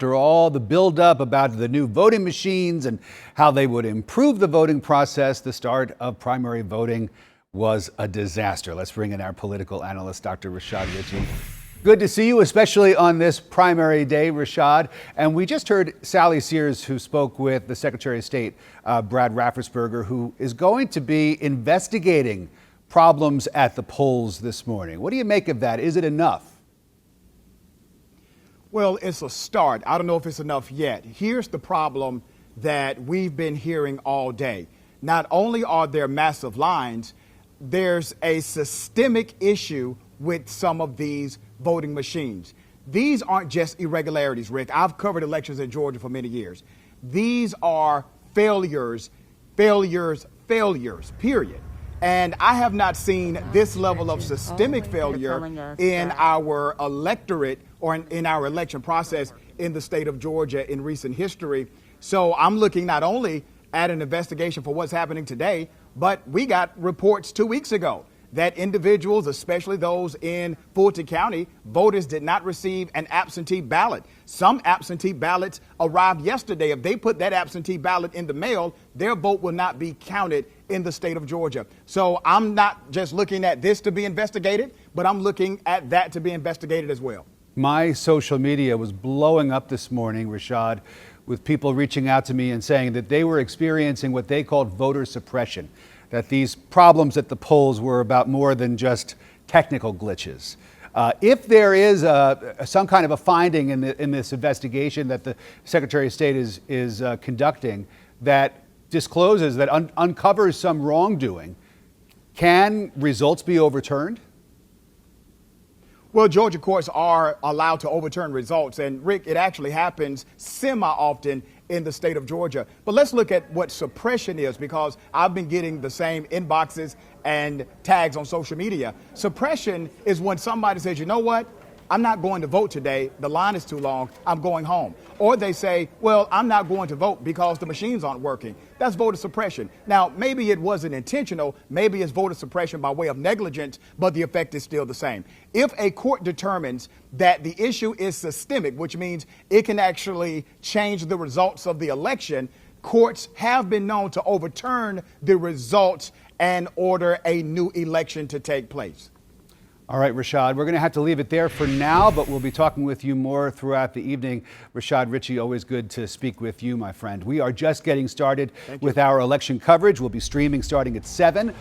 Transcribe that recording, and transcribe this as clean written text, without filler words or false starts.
After all the buildup about the new voting machines and how they would improve the voting process, the start of primary voting was a disaster. Let's bring in our political analyst, Dr. Rashad Richey. Good to see you, especially on this primary day, Rashad. And we just heard Sally Sears, who spoke with the Secretary of State, Brad Raffensperger, who is going to be investigating problems at the polls this morning. What do you make of that? Is it enough? Well, it's a start. I don't know if it's enough yet. Here's the problem that we've been hearing all day. Not only are there massive lines, there's a systemic issue with some of these voting machines. These aren't just irregularities, Rick. I've covered elections in Georgia for many years. These are failures, period. And I have not seen this level of systemic failure in our electorate or in our election process in the state of Georgia in recent history. So I'm looking not only at an investigation for what's happening today, but we got reports 2 weeks ago that individuals, especially those in Fulton County, voters did not receive an absentee ballot. Some absentee ballots arrived yesterday. If they put that absentee ballot in the mail, their vote will not be counted in the state of Georgia. So I'm not just looking at this to be investigated, but I'm looking at that to be investigated as well. My social media was blowing up this morning, Rashad, with people reaching out to me and saying that they were experiencing what they called voter suppression, that these problems at the polls were about more than just technical glitches. If there is some kind of a finding in this investigation that the Secretary of State is conducting that discloses, that uncovers some wrongdoing, can results be overturned? Well, Georgia courts are allowed to overturn results. And Rick, it actually happens semi-often in the state of Georgia. But let's look at what suppression is, because I've been getting the same inboxes and tags on social media. Suppression is when somebody says, you know what? I'm not going to vote today. The line is too long. I'm going home. Or they say, well, I'm not going to vote because the machines aren't working. That's voter suppression. Now, maybe it wasn't intentional. Maybe it's voter suppression by way of negligence, but the effect is still the same. If a court determines that the issue is systemic, which means it can actually change the results of the election, courts have been known to overturn the results and order a new election to take place. All right, Rashad, we're going to have to leave it there for now, but we'll be talking with you more throughout the evening. Rashad Richey, always good to speak with you, my friend. We are just getting started with our election coverage. We'll be streaming starting at 7